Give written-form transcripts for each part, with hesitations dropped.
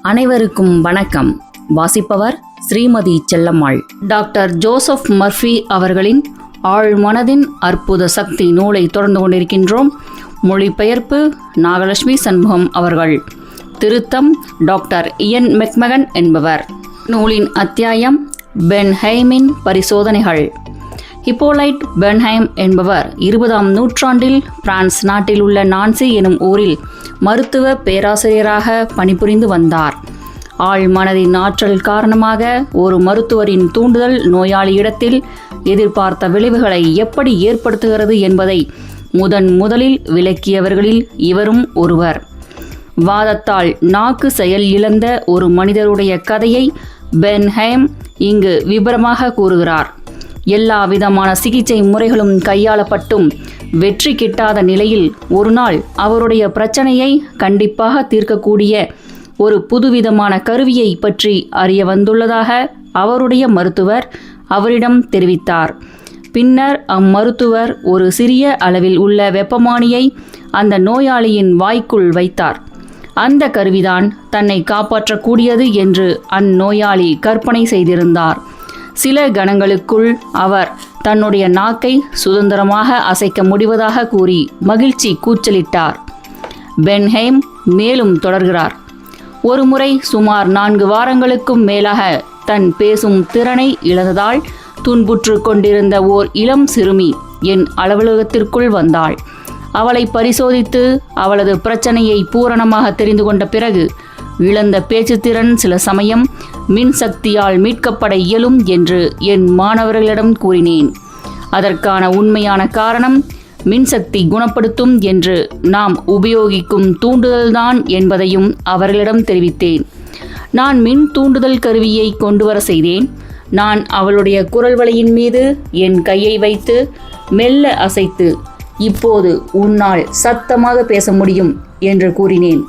அனைவருக்கும் வணக்கம். வாசிப்பவர் Shrimati Chellammal. Doctor Joseph Murphy அவர்களின் ஆழ்மனதின் அற்புத சக்தி நூலை தொடர்ந்து கொண்டிருக்கின்றோம். மொழிபெயர்ப்பு நாகலட்சுமி சண்முகம் அவர்கள். திருத்தம் டாக்டர் இயன் மெக்மகன் என்பவர். நூலின் அத்தியாயம் பென்ஹைமின் பரிசோதனைகள். ஹிப்போலைட் பென்ஹைம் என்பவர் 20ஆம் நூற்றாண்டில் பிரான்ஸ் நாட்டில் உள்ள நான்சி எனும் ஊரில் மருத்துவ பேராசிரியராக பணிபுரிந்து வந்தார். ஆழ்மனதின் ஆற்றல் காரணமாக ஒரு மருத்துவரின் தூண்டுதல் நோயாளியிடத்தில் எதிர்பார்த்த விளைவுகளை எப்படி ஏற்படுத்துகிறது என்பதை முதலில் விளக்கியவர்களில் இவரும் ஒருவர். வாதத்தால் நாக்கு செயல் இழந்த ஒரு மனிதருடைய கதையை பென்ஹைம் இங்கு விபரமாக கூறுகிறார். எல்லா விதமான சிகிச்சை முறைகளும் கையாளப்பட்டும் வெற்றி கிட்டாத நிலையில் ஒரு நாள் அவருடைய பிரச்சனையை கண்டிப்பாக தீர்க்கக்கூடிய ஒரு புதுவிதமான கருவியை பற்றி அறிய வந்துள்ளதாக அவருடைய மருத்துவர் அவரிடம் தெரிவித்தார். பின்னர் அம்மருத்துவர் ஒரு சிறிய அளவில் உள்ள வெப்பமானியை அந்த நோயாளியின் வாய்க்குள் வைத்தார். அந்த கருவிதான் தன்னை காப்பாற்றக்கூடியது என்று அந்நோயாளி கற்பனை செய்திருந்தார். சில கணங்களுக்குள் அவர் தன்னுடைய நாக்கை சுதந்திரமாக அசைக்க முடிவதாக கூறி மகிழ்ச்சி கூச்சலிட்டார். பென்ஹைம் மேலும் தொடர்கிறார். ஒருமுறை சுமார் 4 வாரங்களுக்கும் மேலாக தன் பேசும் திறனை இழந்ததால் துன்புற்று கொண்டிருந்த ஓர் இளம் சிறுமி என் அலுவலகத்திற்குள் வந்தாள். அவளை பரிசோதித்து அவளது பிரச்சனையை பூரணமாக தெரிந்து கொண்ட பிறகு இழந்த பேச்சுத்திறன் சில சமயம் மின்சக்தியால் மீட்கப்பட இயலும் என்று என் மாணவர்களிடம் கூறினேன். அதற்கான உண்மையான காரணம் மின்சக்தி குணப்படுத்தும் என்று நாம் உபயோகிக்கும் தூண்டுதல்தான் என்பதையும் அவர்களிடம் தெரிவித்தேன். நான் மின் தூண்டுதல் கருவியை கொண்டு வர செய்தேன். நான் அவளுடைய குரல் வளையின் மீது என் கையை வைத்து மெல்ல அசைத்து, இப்போது உன்னால் சத்தமாக பேச முடியும் என்று கூறினேன்.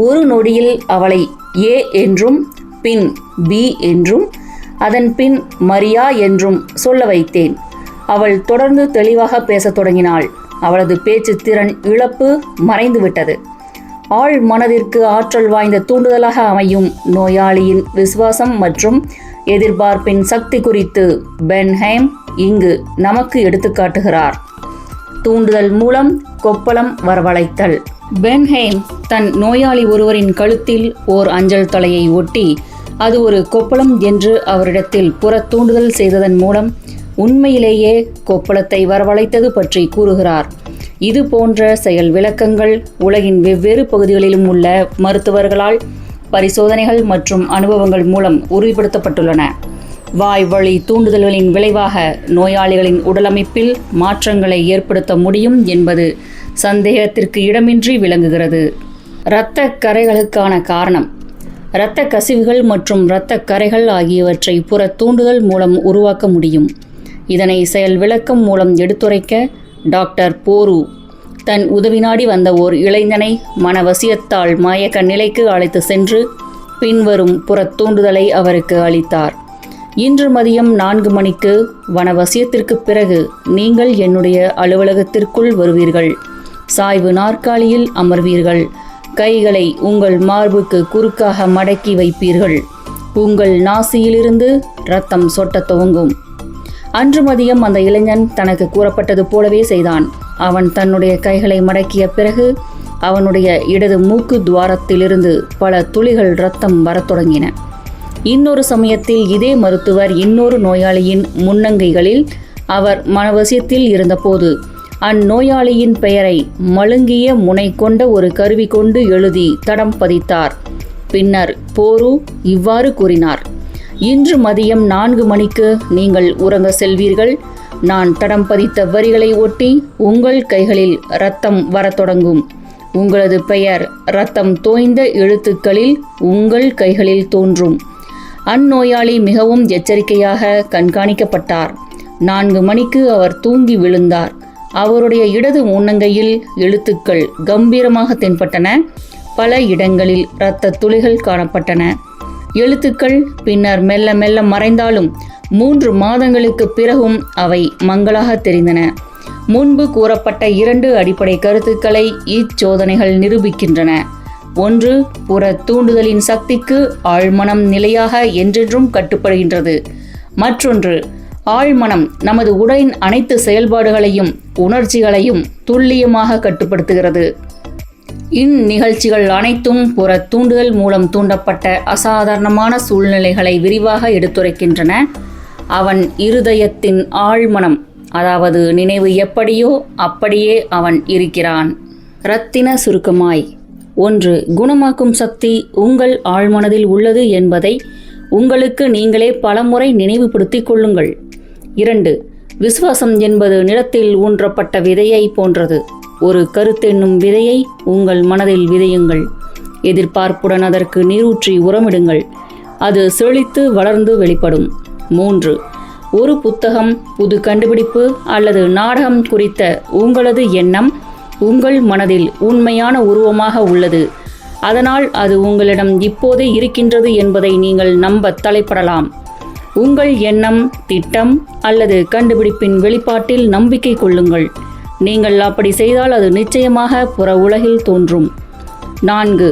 ஒரு நொடியில் அவளை ஏ என்றும் பின் பி என்றும் அதன் பின் மரியா என்றும் சொல்ல வைத்தேன். அவள் தொடர்ந்து தெளிவாக பேசத் தொடங்கினாள். அவளது பேச்சு திறன் இழப்பு மறைந்துவிட்டது. ஆழ் மனதிற்கு ஆற்றல் வாய்ந்த தூண்டுதலாக அமையும் நோயாளியின் விசுவாசம் மற்றும் எதிர்பார்ப்பின் சக்தி குறித்து பென்ஹைம் இங்கு நமக்கு எடுத்துக்காட்டுகிறார். தூண்டுதல் மூலம் கொப்பளம் வரவழைத்தல். பென்ஹைம் தன் நோயாளி ஒருவரின் கழுத்தில் ஓர் அஞ்சல் தலையை ஒட்டி அது ஒரு கொப்பளம் என்று அவரிடத்தில் புற தூண்டுதல் செய்ததன் மூலம் உண்மையிலேயே கொப்பளத்தை வரவழைத்தது பற்றி கூறுகிறார். இது போன்ற செயல் விளக்கங்கள் உலகின் வெவ்வேறு பகுதிகளிலும் உள்ள மருத்துவர்களால் பரிசோதனைகள் மற்றும் அனுபவங்கள் மூலம் உறுதிப்படுத்தப்பட்டுள்ளன. வாய் வழி தூண்டுதல்களின் விளைவாக நோயாளிகளின் உடலமைப்பில் மாற்றங்களை ஏற்படுத்த முடியும் என்பது சந்தேகத்திற்கு இடமின்றி விளங்குகிறது. இரத்த கரைகளுக்கான காரணம். இரத்த கசிவுகள் மற்றும் இரத்த கரைகள் ஆகியவற்றை புற தூண்டுதல் மூலம் உருவாக்க முடியும். இதனை செயல் விளக்கம் மூலம் எடுத்துரைக்க டாக்டர் போரு தன் உதவி நாடி வந்த ஓர் இளைஞனை மனவசியத்தால் மயக்க நிலைக்கு அழைத்து சென்று பின்வரும் புற தூண்டுதலை அவருக்கு அளித்தார். இன்று மதியம் 4 மணிக்கு வனவசியத்திற்கு பிறகு நீங்கள் என்னுடைய அலுவலகத்திற்குள் வருவீர்கள். சாய்வு நாற்காலியில் அமர்வீர்கள். கைகளை உங்கள் மார்புக்கு குறுக்காக மடக்கி வைப்பீர்கள். உங்கள் நாசியிலிருந்து இரத்தம் சொட்ட துவங்கும். அன்று மதியம் அந்த இளைஞன் தனக்கு கூறப்பட்டது போலவே செய்தான். அவன் தன்னுடைய கைகளை மடக்கிய பிறகு அவனுடைய இடது மூக்கு துவாரத்திலிருந்து பல துளிகள் இரத்தம் வரத் தொடங்கின. இன்னொரு சமயத்தில் இதே மருத்துவர் இன்னொரு நோயாளியின் முன்னங்கைகளில் அவர் மனவசியத்தில் இருந்தபோது அந்நோயாளியின் பெயரை மழுங்கிய முனை கொண்ட ஒரு கருவி கொண்டு எழுதி தடம் பதித்தார். பின்னர் போரு இவ்வாறு கூறினார்: இன்று மதியம் 4 மணிக்கு நீங்கள் உறங்க செல்வீர்கள். நான் தடம் பதித்த வரிகளை ஒட்டி உங்கள் கைகளில் இரத்தம் வரத் தொடங்கும். உங்களது பெயர் இரத்தம் தோய்ந்த எழுத்துக்களில் உங்கள் கைகளில் தோன்றும். அந்நோயாளி மிகவும் எச்சரிக்கையாக கண்காணிக்கப்பட்டார். 4 மணிக்கு அவர் தூங்கி விழுந்தார். அவருடைய இடது முன்னங்கையில் எழுத்துக்கள் கம்பீரமாக தென்பட்டன. பல இடங்களில் இரத்த துளிகள் காணப்பட்டன. எழுத்துக்கள் பின்னர் மெல்ல மெல்ல மறைந்தாலும் 3 மாதங்களுக்கு பிறகும் அவை மங்களாக தெரிந்தன. முன்பு கூறப்பட்ட 2 அடிப்படை கருத்துக்களை இச்சோதனைகள் நிரூபிக்கின்றன. ஒன்று, புற தூண்டுதலின் சக்திக்கு ஆழ்மனம் நிலையாக என்றென்றும் கட்டுப்படுகின்றது. மற்றொன்று, ஆழ்மனம் நமது உடலின் அனைத்து செயல்பாடுகளையும் உணர்ச்சிகளையும் துல்லியமாக கட்டுப்படுத்துகிறது. இந்நிகழ்ச்சிகள் அனைத்தும் புற தூண்டுதல் மூலம் தூண்டப்பட்ட அசாதாரணமான சூழ்நிலைகளை விரிவாக எடுத்துரைக்கின்றன. அவன் இருதயத்தின் ஆழ்மனம், அதாவது நினைவு எப்படியோ அப்படியே அவன் இருக்கிறான். இரத்தின சுருக்கமாய்: 1. குணமாக்கும் சக்தி உங்கள் ஆழ்மனதில் உள்ளது என்பதை உங்களுக்கு நீங்களே பலமுறை நினைவுபடுத்திக் கொள்ளுங்கள். 2. விசுவாசம் என்பது நிலத்தில் ஊன்றப்பட்ட விதையை போன்றது. ஒரு கருத்தென்னும் விதையை உங்கள் மனதில் விதையுங்கள். எதிர்பார்ப்புடன் அதற்கு நீரூற்றி உரமிடுங்கள். அது செழித்து வளர்ந்து வெளிப்படும். 3. ஒரு புத்தகம், புது கண்டுபிடிப்பு அல்லது நாடகம் குறித்த உங்களது எண்ணம் உங்கள் மனதில் உண்மையான உருவமாக உள்ளது. அதனால் அது உங்களிடம் இப்போதே இருக்கின்றது என்பதை நீங்கள் நம்ப தலைப்படலாம். உங்கள் எண்ணம், திட்டம் அல்லது கண்டுபிடிப்பின் வெளிப்பாட்டில் நம்பிக்கை கொள்ளுங்கள். நீங்கள் அப்படி செய்தால் அது நிச்சயமாக புற உலகில் தோன்றும். 4.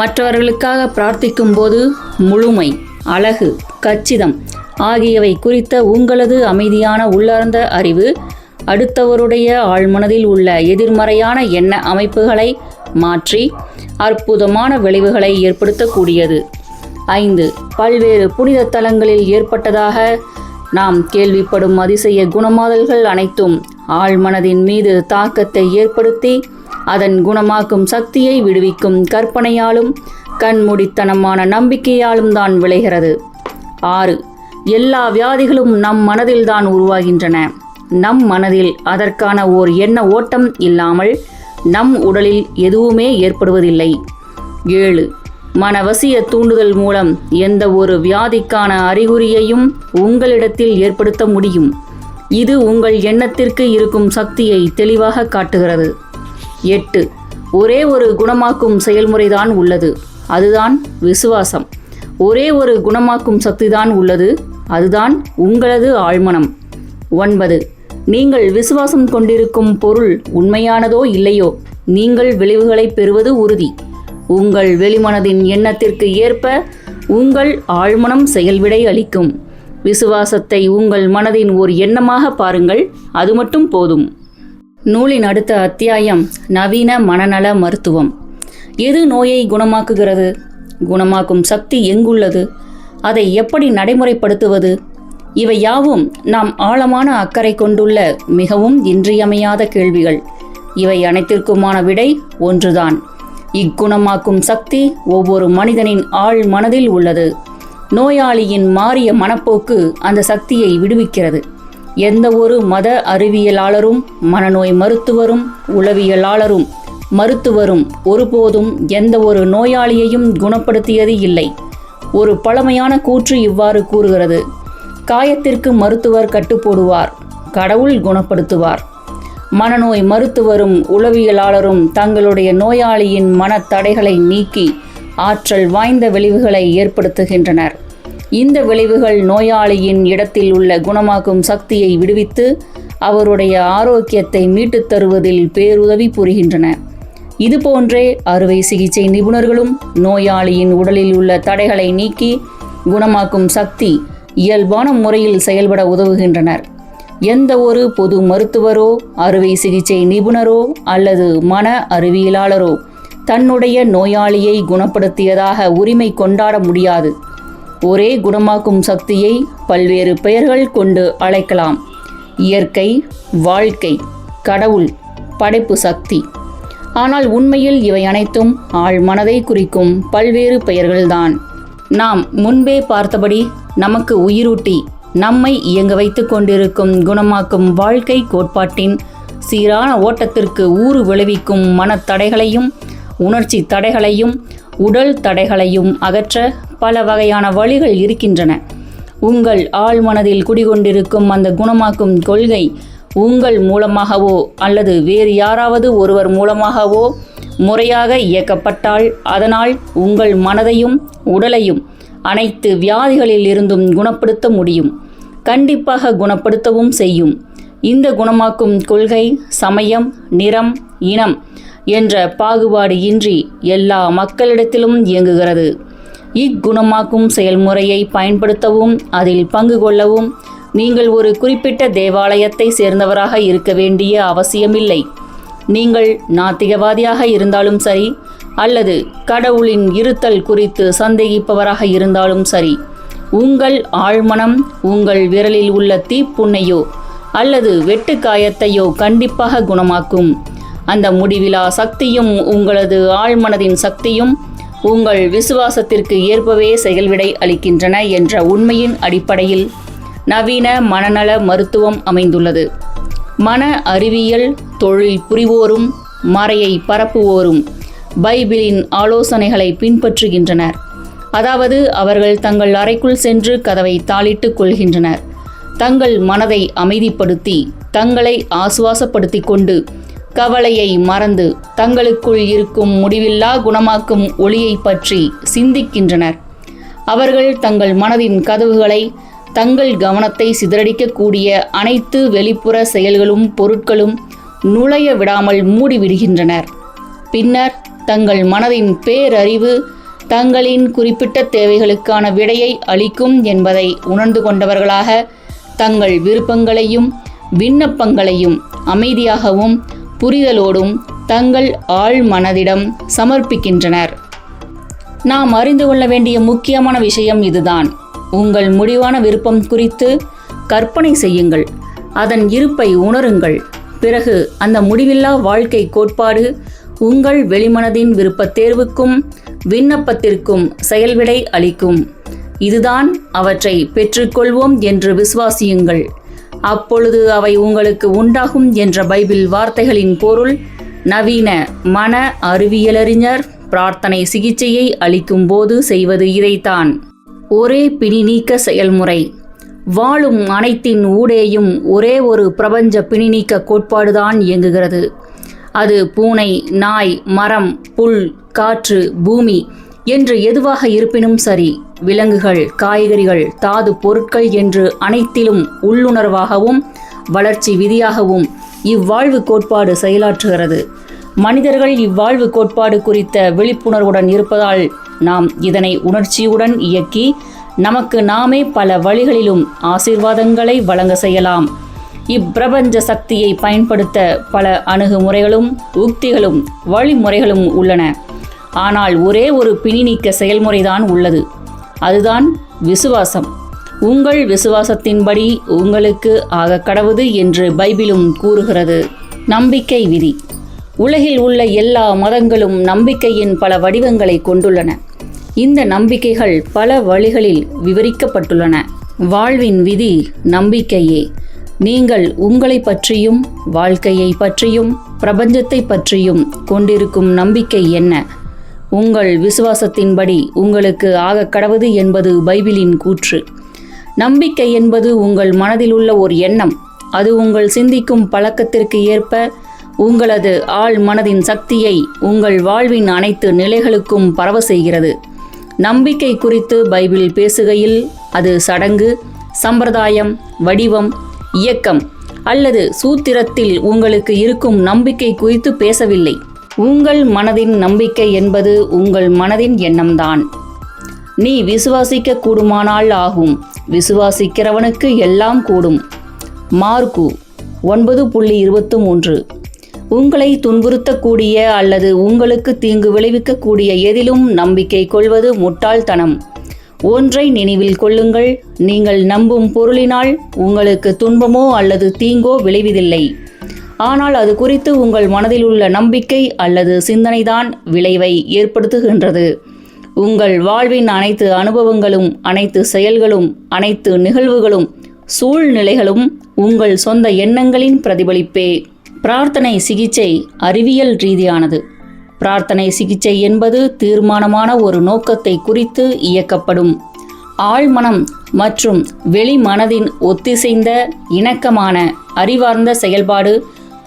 மற்றவர்களுக்காக பிரார்த்திக்கும் போது முழுமை, அழகு, கச்சிதம் ஆகியவை குறித்த உங்களது அமைதியான உள்ளார்ந்த அறிவு அடுத்தவருடைய ஆழ்மனதில் உள்ள எதிர்மறையான எண்ண அமைப்புகளை மாற்றி அற்புதமான விளைவுகளை ஏற்படுத்தக்கூடியது. 5. பல்வேறு புனித தலங்களில் ஏற்பட்டதாக நாம் கேள்விப்படும் அதிசய குணமாதல்கள் அனைத்தும் ஆழ்மனதின் மீது தாக்கத்தை ஏற்படுத்தி அதன் குணமாக்கும் சக்தியை விடுவிக்கும் கற்பனையாலும் கண்மூடித்தனமான நம்பிக்கையாலும் தான் விளைகிறது. 6. எல்லா வியாதிகளும் நம் மனதில்தான் உருவாகின்றன. நம் மனதில் அதற்கான ஓர் எண்ண ஓட்டம் இல்லாமல் நம் உடலில் எதுவுமே ஏற்படுவதில்லை. 7. மனவசிய தூண்டுதல் மூலம் எந்த ஒரு வியாதிக்கான அறிகுறியையும் உங்களிடத்தில் ஏற்படுத்த முடியும். இது உங்கள் எண்ணத்திற்கு இருக்கும் சக்தியை தெளிவாக காட்டுகிறது. 8. ஒரே ஒரு குணமாக்கும் செயல்முறைதான் உள்ளது, அதுதான் விசுவாசம். ஒரே ஒரு குணமாக்கும் சக்திதான் உள்ளது, அதுதான் உங்களது ஆழ்மனம். 9. நீங்கள் விசுவாசம் கொண்டிருக்கும் பொருள் உண்மையானதோ இல்லையோ, நீங்கள் விளைவுகளை பெறுவது உறுதி. உங்கள் வெளிமனதின் எண்ணத்திற்கு ஏற்ப உங்கள் ஆழ்மனம் செயல்விடை அளிக்கும். விசுவாசத்தை உங்கள் மனதின் ஓர் எண்ணமாக பாருங்கள், அது மட்டும் போதும். நூலின் அடுத்த அத்தியாயம் நவீன மனநல மருத்துவம். எது நோயை குணமாக்குகிறது? குணமாக்கும் சக்தி எங்குள்ளது? அதை எப்படி நடைமுறைப்படுத்துவது? இவை யாவும் நாம் ஆழமான அக்கறை கொண்டுள்ள மிகவும் இன்றியமையாத கேள்விகள். இவை அனைத்திற்குமான விடை ஒன்றுதான். இக்குணமாக்கும் சக்தி ஒவ்வொரு மனிதனின் ஆழ் மனதில் உள்ளது. நோயாளியின் மாறிய மனப்போக்கு அந்த சக்தியை விடுவிக்கிறது. எந்த ஒரு மத அறிவியலாளரும், மனநோய் மருத்துவரும், உளவியலாளரும், மருத்துவரும் ஒருபோதும் எந்த ஒரு நோயாளியையும் குணப்படுத்தியது இல்லை. ஒரு பழமையான கூற்று இவ்வாறு கூறுகிறது: காயத்திற்கு மருத்துவர் கட்டுப்போடுவார், கடவுள் குணப்படுத்துவார். மனநோய் மருத்துவரும் உளவியலாளரும் தங்களுடைய நோயாளியின் மனத்தடைகளை நீக்கி ஆற்றல் வாய்ந்த விளைவுகளை ஏற்படுத்துகின்றனர். இந்த விளைவுகள் நோயாளியின் இடத்தில் உள்ள குணமாக்கும் சக்தியை விடுவித்து அவருடைய ஆரோக்கியத்தை மீட்டுத் தருவதில் பேருதவி புரிகின்றன. இதுபோன்றே அறுவை சிகிச்சை நிபுணர்களும் நோயாளியின் உடலில் உள்ள தடைகளை நீக்கி குணமாக்கும் சக்தி இயல்பான முறையில் செயல்பட உதவுகின்றனர். எந்த ஒரு பொது மருத்துவரோ, அறுவை சிகிச்சை நிபுணரோ அல்லது மன அறிவியலாளரோ தன்னுடைய நோயாளியை குணப்படுத்தியதாக உரிமை கொண்டாட முடியாது. ஒரே குணமாக்கும் சக்தியை பல்வேறு பெயர்கள் கொண்டு அழைக்கலாம்: இயற்கை, வாழ்க்கை, கடவுள், படைப்பு சக்தி. ஆனால் உண்மையில் இவை அனைத்தும் ஆழ் மனதை குறிக்கும் பல்வேறு பெயர்கள்தான். நாம் முன்பே பார்த்தபடி நமக்கு உயிரூட்டி நம்மை இயங்க வைத்து கொண்டிருக்கும் குணமாக்கும் வாழ்க்கை கோட்பாட்டின் சீரான ஓட்டத்திற்கு ஊறு விளைவிக்கும் மனத்தடைகளையும் உணர்ச்சி தடைகளையும் உடல் தடைகளையும் அகற்ற பல வகையான வழிகள் இருக்கின்றன. உங்கள் ஆழ்மனதில் குடிகொண்டிருக்கும் அந்த குணமாக்கும் கொள்கை உங்கள் மூலமாகவோ அல்லது வேறு யாராவது ஒருவர் மூலமாகவோ முறையாக இயக்கப்பட்டால் அதனால் உங்கள் மனதையும் உடலையும் அனைத்து வியாதிகளில் இருந்தும் குணப்படுத்த முடியும். கண்டிப்பாக குணப்படுத்தவும் செய்யும். இந்த குணமாக்கும் கொள்கை சமயம், நிறம், இனம் என்ற பாகுபாடு இன்றி எல்லா மக்களிடத்திலும் இயங்குகிறது. இக்குணமாக்கும் செயல்முறையை பயன்படுத்தவும் அதில் பங்கு கொள்ளவும் நீங்கள் ஒரு குறிப்பிட்ட தேவாலயத்தை சேர்ந்தவராக இருக்க வேண்டிய அவசியமில்லை. நீங்கள் நாத்திகவாதியாக இருந்தாலும் சரி, அல்லது கடவுளின் இருத்தல் குறித்து சந்தேகிப்பவராக இருந்தாலும் சரி, உங்கள் ஆழ்மனம் உங்கள் விரலில் உள்ள தீப்புண்ணையோ அல்லது வெட்டுக்காயத்தையோ கண்டிப்பாக குணமாக்கும். அந்த முடிவிலா சக்தியும் உங்களது ஆழ்மனதின் சக்தியும் உங்கள் விசுவாசத்திற்கு ஏற்பவே செயல்விடை அளிக்கின்றன என்ற உண்மையின் அடிப்படையில் நவீன மனநல மருத்துவம் அமைந்துள்ளது. மன அறிவியல் தொழில் புரிவோரும் மறையை பரப்புவோரும் பைபிளின் ஆலோசனைகளை பின்பற்றுகின்றனர். அதாவது அவர்கள் தங்கள் அறைக்குள் சென்று கதவை தாளிட்டுக் கொள்கின்றனர். தங்கள் மனதை அமைதிப்படுத்தி தங்களை ஆசுவாசப்படுத்தி கொண்டு கவலையை மறந்து தங்களுக்குள் இருக்கும் முடிவில்லா குணமாக்கும் ஒளியை பற்றி சிந்திக்கின்றனர். அவர்கள் தங்கள் மனதின் கதவுகளை தங்கள் கவனத்தை சிதறடிக்கக்கூடிய அனைத்து வெளிப்புற செயல்களும் பொருட்களும் நுழைய விடாமல் மூடிவிடுகின்றனர். பின்னர் தங்கள் மனதின் பேரறிவு தங்களின் குறிப்பிட்ட தேவைகளுக்கான விடையை அளிக்கும் என்பதை உணர்ந்து கொண்டவர்களாக தங்கள் விருப்பங்களையும் விண்ணப்பங்களையும் அமைதியாகவும் புரிதலோடும் தங்கள் ஆழ் மனதிடம் சமர்ப்பிக்கின்றனர். நாம் அறிந்து கொள்ள வேண்டிய முக்கியமான விஷயம் இதுதான். உங்கள் முடிவான விருப்பம் குறித்து கற்பனை செய்யுங்கள், அதன் இருப்பை உணருங்கள். பிறகு அந்த முடிவில்லா வாழ்க்கை கோட்பாடு உங்கள் வெளிமனதின் விருப்பத் தேர்வுக்கும் விண்ணப்பத்திற்கும் செயல்விடை அளிக்கும். இதுதான் அவற்றை பெற்றுக்கொள்வோம் என்று விசுவாசியுங்கள், அப்பொழுது அவை உங்களுக்கு உண்டாகும் என்ற பைபிள் வார்த்தைகளின் பொருள் நவீன மன அறிவியலறிஞர் பிரார்த்தனை சிகிச்சையை அளிக்கும் போது செய்வது இதைத்தான். ஒரே பிணி நீக்க செயல்முறை. வாழும் அனைத்தின் ஊடேயும் ஒரே ஒரு பிரபஞ்ச பிணி நீக்க கோட்பாடுதான் இயங்குகிறது. அது பூனை, நாய், மரம், புல், காற்று, பூமி என்று எதுவாக இருப்பினும் சரி, விலங்குகள், காய்கறிகள், தாது பொருட்கள் என்று அனைத்திலும் உள்ளுணர்வாகவும் வளர்ச்சி விதியாகவும் இவ்வாழ்வு கோட்பாடு செயலாற்றுகிறது. மனிதர்கள் இவ்வாழ்வு கோட்பாடு குறித்த விழிப்புணர்வுடன் இருப்பதால் நாம் இதனை உணர்ச்சியுடன் இயக்கி நமக்கு நாமே பல வழிகளிலும் ஆசீர்வாதங்களை வழங்க செய்யலாம். இப்பிரபஞ்ச சக்தியை பயன்படுத்த பல அணுகுமுறைகளும் உக்திகளும் வழிமுறைகளும் உள்ளன. ஆனால் ஒரே ஒரு பிணி நீக்க செயல்முறைதான் உள்ளது. அதுதான் விசுவாசம். உங்கள் விசுவாசத்தின்படி உங்களுக்கு ஆக கடவுது என்று பைபிளும் கூறுகிறது. நம்பிக்கை விதி. உலகில் உள்ள எல்லா மதங்களும் நம்பிக்கையின் பல வடிவங்களை கொண்டுள்ளன. இந்த நம்பிக்கைகள் பல வழிகளில் விவரிக்கப்பட்டுள்ளன. வாழ்வின் விதி நம்பிக்கையே. நீங்கள் உங்களை பற்றியும் வாழ்க்கையை பற்றியும் பிரபஞ்சத்தை பற்றியும் கொண்டிருக்கும் நம்பிக்கை என்ன? உங்கள் விசுவாசத்தின்படி உங்களுக்கு ஆக கடவுது என்பது பைபிளின் கூற்று. நம்பிக்கை என்பது உங்கள் மனதில் உள்ள ஒரு எண்ணம். அது உங்கள் சிந்திக்கும் பழக்கத்திற்கு ஏற்ப உங்களது ஆழ் மனதின் சக்தியை உங்கள் வாழ்வின் அனைத்து நிலைகளுக்கும் பரவ செய்கிறது. நம்பிக்கை குறித்து பைபிள் பேசுகையில் அது சடங்கு, சம்பிரதாயம், வடிவம், இயக்கம் அல்லது சூத்திரத்தில் உங்களுக்கு இருக்கும் நம்பிக்கை குறித்து பேசவில்லை. உங்கள் மனதின் நம்பிக்கை என்பது உங்கள் மனதின் எண்ணம்தான். நீ விசுவாசிக்க கூடுமானால் ஆகும், விசுவாசிக்கிறவனுக்கு எல்லாம் கூடும். மார்க்கு 9:23. உங்களை துன்புறுத்தக்கூடிய அல்லது உங்களுக்கு தீங்கு விளைவிக்கக்கூடிய எதிலும் நம்பிக்கை கொள்வது முட்டாள்தனம். ஒன்றை நினைவில் கொள்ளுங்கள், நீங்கள் நம்பும் பொருளினால் உங்களுக்கு துன்பமோ அல்லது தீங்கோ விளைவதில்லை. ஆனால் அது குறித்து உங்கள் மனதில் உள்ள நம்பிக்கை அல்லது சிந்தனைதான் விளைவை ஏற்படுத்துகின்றது. உங்கள் வாழ்வின் அனைத்து அனுபவங்களும், அனைத்து செயல்களும், அனைத்து நிகழ்வுகளும், சூழ்நிலைகளும் உங்கள் சொந்த எண்ணங்களின் பிரதிபலிப்பே. பிரார்த்தனை சிகிச்சை அறிவியல் ரீதியானது. பிரார்த்தனை சிகிச்சை என்பது தீர்மானமான ஒரு நோக்கத்தை குறித்து இயக்கப்படும் ஆழ்மனம் மற்றும் வெளிமனதின் ஒத்திசைந்த இணக்கமான அறிவார்ந்த செயல்பாடு.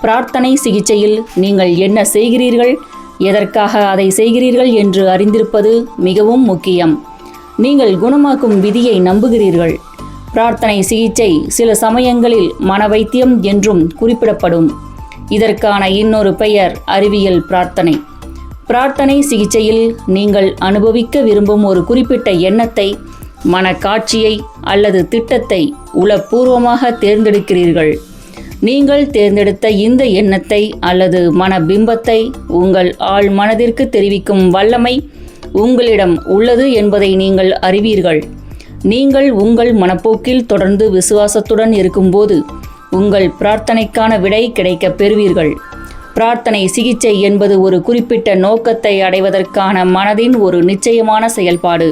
பிரார்த்தனை சிகிச்சையில் நீங்கள் என்ன செய்கிறீர்கள், எதற்காக அதை செய்கிறீர்கள் என்று அறிந்திருப்பது மிகவும் முக்கியம். நீங்கள் குணமாக்கும் விதியை நம்புகிறீர்கள். பிரார்த்தனை சிகிச்சை சில சமயங்களில் மனவைத்தியம் என்றும் குறிப்பிடப்படும். இதற்கான இன்னொரு பெயர் அறிவியல் பிரார்த்தனை. பிரார்த்தனை சிகிச்சையில் நீங்கள் அனுபவிக்க விரும்பும் ஒரு குறிப்பிட்ட எண்ணத்தை, மனக்காட்சியை அல்லது திட்டத்தை உளப்பூர்வமாக தேர்ந்தெடுக்கிறீர்கள். நீங்கள் தேர்ந்தெடுத்த இந்த எண்ணத்தை அல்லது மனபிம்பத்தை உங்கள் ஆழ் மனதிற்கு தெரிவிக்கும் வல்லமை உங்களிடம் உள்ளது என்பதை நீங்கள் அறிவீர்கள். நீங்கள் உங்கள் மனப்போக்கில் தொடர்ந்து விசுவாசத்துடன் இருக்கும்போது உங்கள் பிரார்த்தனைக்கான விடை கிடைக்கப் பெறுவீர்கள். பிரார்த்தனை சிகிச்சை என்பது ஒரு குறிப்பிட்ட நோக்கத்தை அடைவதற்கான மனதின் ஒரு நிச்சயமான செயல்பாடு.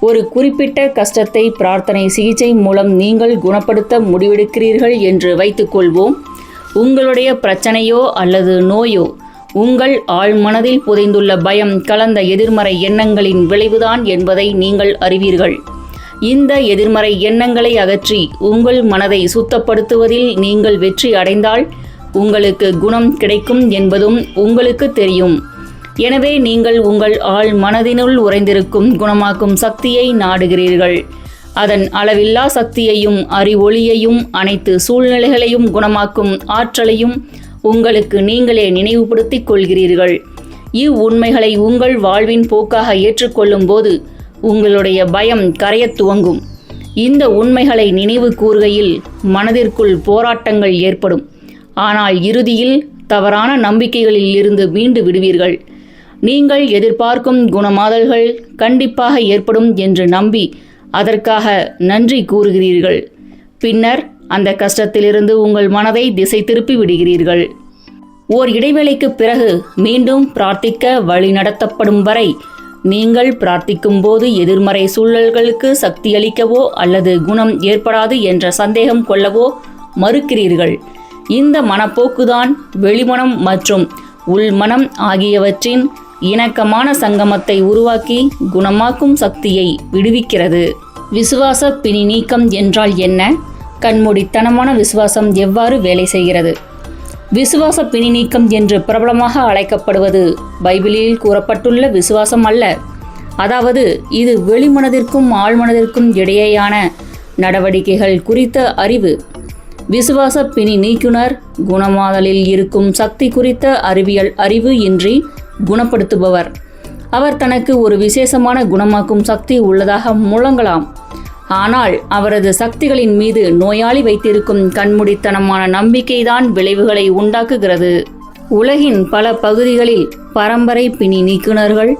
ஒரு குறிப்பிட்ட கஷ்டத்தை பிரார்த்தனை சிகிச்சை மூலம் நீங்கள் குணப்படுத்த முடிவெடுக்கிறீர்கள் என்று வைத்துக்கொள்வோம். உங்களுடைய பிரச்சனையோ அல்லது நோயோ உங்கள் ஆழ்மனதில் புதைந்துள்ள பயம் கலந்த எதிர்மறை எண்ணங்களின் விளைவுதான் என்பதை நீங்கள் அறிவீர்கள். இந்த எதிர்மறை எண்ணங்களை அகற்றி உங்கள் மனதை சுத்தப்படுத்துவதில் நீங்கள் வெற்றி அடைந்தால் உங்களுக்கு குணம் கிடைக்கும் என்பதும் உங்களுக்கு தெரியும். எனவே நீங்கள் உங்கள் ஆழ் மனதினுள் உறைந்திருக்கும் குணமாக்கும் சக்தியை நாடுகிறீர்கள். அதன் அளவில்லா சக்தியையும் அறிவொளியையும் அனைத்து சூழ்நிலைகளையும் குணமாக்கும் ஆற்றலையும் உங்களுக்கு நீங்களே நினைவுபடுத்திக் கொள்கிறீர்கள். இவ்வுண்மைகளை உங்கள் வாழ்வின் போக்காக ஏற்றுக்கொள்ளும் போது உங்களுடைய பயம் கரையத் துவங்கும். இந்த உண்மைகளை நினைவு கூறுகையில் மனதிற்குள் போராட்டங்கள் ஏற்படும். ஆனால் இறுதியில் தவறான நம்பிக்கைகளில் இருந்து மீண்டு விடுவீர்கள். நீங்கள் எதிர்பார்க்கும் குணமாதல்கள் கண்டிப்பாக ஏற்படும் என்று நம்பி அதற்காக நன்றி கூறுகிறீர்கள். பின்னர் அந்த கஷ்டத்திலிருந்து உங்கள் மனதை திசை திருப்பி விடுகிறீர்கள். ஓர் இடைவேளைக்கு பிறகு மீண்டும் பிரார்த்திக்க வழிநடத்தப்படும் வரை நீங்கள் பிரார்த்திக்கும் போது எதிர்மறை சூழல்களுக்கு சக்தியளிக்கவோ அல்லது குணம் ஏற்படாது என்ற சந்தேகம் கொள்ளவோ மறுக்கிறீர்கள். இந்த மனப்போக்குதான் வெளிமனம் மற்றும் உள்மனம் ஆகியவற்றின் இணக்கமான சங்கமத்தை உருவாக்கி குணமாக்கும் சக்தியை விடுவிக்கிறது. விசுவாச பிணி நீக்கம் என்றால் என்ன? கண்மூடித்தனமான விசுவாசம் எவ்வாறு வேலை செய்கிறது? விசுவாச பிணி நீக்கம் என்று பிரபலமாக அழைக்கப்படுவது பைபிளில் கூறப்பட்டுள்ள விசுவாசம் அல்ல. அதாவது இது வெளிமனதிற்கும் ஆழ்மனதிற்கும் இடையேயான நடவடிக்கைகள் குறித்த அறிவு. விசுவாச பிணி நீக்குனர் குணமாதலில் இருக்கும் சக்தி குறித்த அறிவியல் அறிவு இன்றி குணப்படுத்துபவர். அவர் தனக்கு ஒரு விசேஷமான குணமாக்கும் சக்தி உள்ளதாக முழங்கலாம். ஆனால் அவரது சக்திகளின் மீது நோயாளி வைத்திருக்கும் கண்மூடித்தனமான நம்பிக்கைதான் விளைவுகளை உண்டாக்குகிறது. உலகின் பல பகுதிகளில் பரம்பரை பிணி நீக்குனர்கள்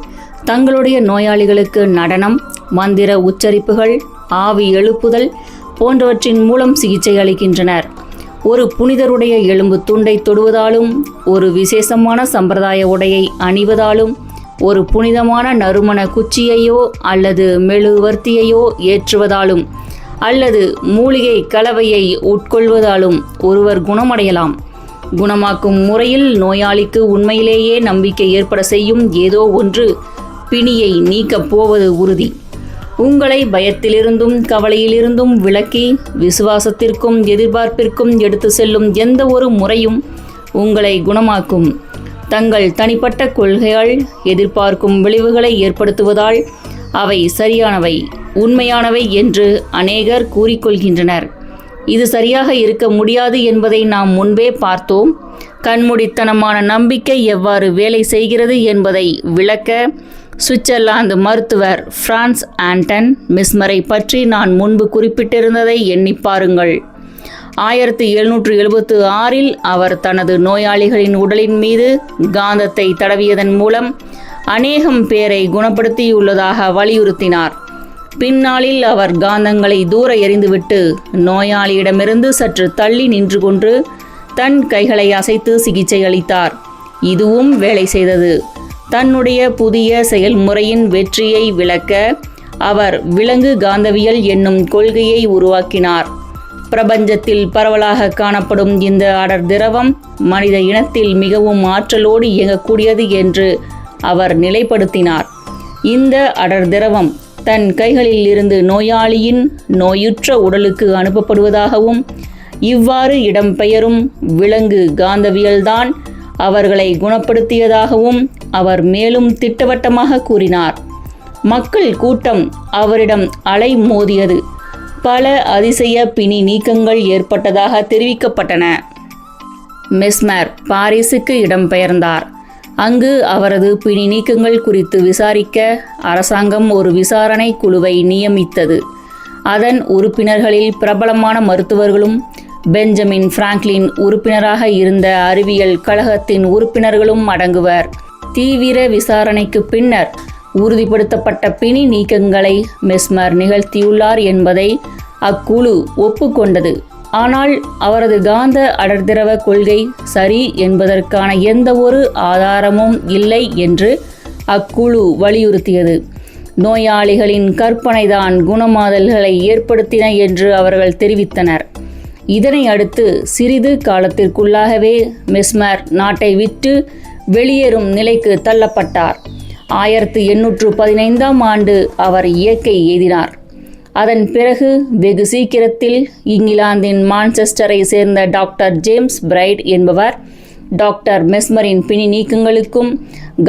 தங்களுடைய நோயாளிகளுக்கு நடனம், மந்திர உச்சரிப்புகள், ஆவி எழுப்புதல் போன்றவற்றின் மூலம் சிகிச்சை அளிக்கின்றனர். ஒரு புனிதருடைய எலும்பு துண்டை தொடுவதாலும், ஒரு விசேஷமான சம்பிரதாய உடையை அணிவதாலும், ஒரு புனிதமான நறுமண குச்சியையோ அல்லது மெழுகுவர்த்தியையோ ஏற்றுவதாலும் அல்லது மூலிகை கலவையை உட்கொள்வதாலும் ஒருவர் குணமடையலாம். குணமாக்கும் முறையில் நோயாளிக்கு உண்மையிலேயே நம்பிக்கை ஏற்பட செய்யும் ஏதோ ஒன்று பிணியை நீக்கப் போவது உறுதி. உங்களை பயத்திலிருந்தும் கவலையிலிருந்தும் விலக்கி விசுவாசத்திற்கும் எதிர்பார்ப்பிற்கும் எடுத்து செல்லும் எந்த ஒரு முறையும் உங்களை குணமாக்கும். தங்கள் தனிப்பட்ட கொள்கைகள் எதிர்பார்க்கும் விளைவுகளை ஏற்படுத்துவதால் அவை சரியானவை, உண்மையானவை என்று அநேகர் கூறிக்கொள்கின்றனர். இது சரியாக இருக்க முடியாது என்பதை நாம் முன்பே பார்த்தோம். கண்மூடித்தனமான நம்பிக்கை எவ்வாறு வேலை செய்கிறது என்பதை விளக்க சுவிட்சர்லாந்து மருத்துவர் பிரான்ஸ் ஆண்டன் மிஸ்மரை பற்றி நான் முன்பு குறிப்பிட்டிருந்ததை எண்ணி பாருங்கள். 1776 அவர் தனது நோயாளிகளின் உடலின் மீது காந்தத்தை தடவியதன் மூலம் அநேகம் பேரை குணப்படுத்தியுள்ளதாக வலியுறுத்தினார். பின்னாளில் அவர் காந்தங்களை தூர எறிந்துவிட்டு நோயாளியிடமிருந்து சற்று தள்ளி நின்று கொண்டு தன் கைகளை அசைத்து சிகிச்சை அளித்தார். இதுவும் வேலை செய்தது. தன்னுடைய புதிய செயல்முறையின் வெற்றியை விளக்க அவர் விலங்கு காந்தவியல் என்னும் கொள்கையை உருவாக்கினார். பிரபஞ்சத்தில் பரவலாக காணப்படும் இந்த அடர் திரவம் மனித இனத்தில் மிகவும் ஆற்றலோடு இயங்கக்கூடியது என்று அவர் நிலைப்படுத்தினார். இந்த அடர் திரவம் தன் கைகளில் இருந்து நோயாளியின் நோயுற்ற உடலுக்கு அனுப்பப்படுவதாகவும் இவ்வாறு இடம்பெயரும் விலங்கு காந்தவியல்தான் அவர்களை குணப்படுத்தியதாகவும் அவர் மேலும் திட்டவட்டமாக கூறினார். மக்கள் கூட்டம் அவரிடம் அலை மோதியது. பல அதிசய பிணி நீக்கங்கள் ஏற்பட்டதாக தெரிவிக்கப்பட்டன. மெஸ்மர் பாரிஸுக்கு இடம்பெயர்ந்தார். அங்கு அவரது பிணி நீக்கங்கள் குறித்து விசாரிக்க அரசாங்கம் ஒரு விசாரணை குழுவை நியமித்தது. அதன் உறுப்பினர்களில் பிரபலமான மருத்துவர்களும் பெஞ்சமின் பிராங்க்லின் உறுப்பினராக இருந்த அறிவியல் கழகத்தின் உறுப்பினர்களும் அடங்குவர். தீவிர விசாரணைக்கு பின்னர் உறுதிப்படுத்தப்பட்ட பிணி நீக்கங்களை மெஸ்மர் நிகழ்த்தியுள்ளார் என்பதை அக்குழு ஒப்புக்கொண்டது. ஆனால் அவரது காந்த அடர்திரவ கொள்கை சரி என்பதற்கான எந்த ஒரு ஆதாரமும் இல்லை என்று அக்குழு வலியுறுத்தியது. நோயாளிகளின் கற்பனைதான் குணமாதல்களை ஏற்படுத்தின என்று அவர்கள் தெரிவித்தனர். இதனை அடுத்து சிறிது காலத்திற்குள்ளாகவே மெஸ்மர் நாட்டை விட்டு வெளியேறும் நிலைக்கு தள்ளப்பட்டார். 1815ஆம் ஆண்டு அவர் இயற்கை எய்தினார். அதன் பிறகு வெகு சீக்கிரத்தில் இங்கிலாந்தின் மான்செஸ்டரை சேர்ந்த டாக்டர் ஜேம்ஸ் பிரைட் என்பவர் டாக்டர் மெஸ்மரின் பிணி நீக்கங்களுக்கும்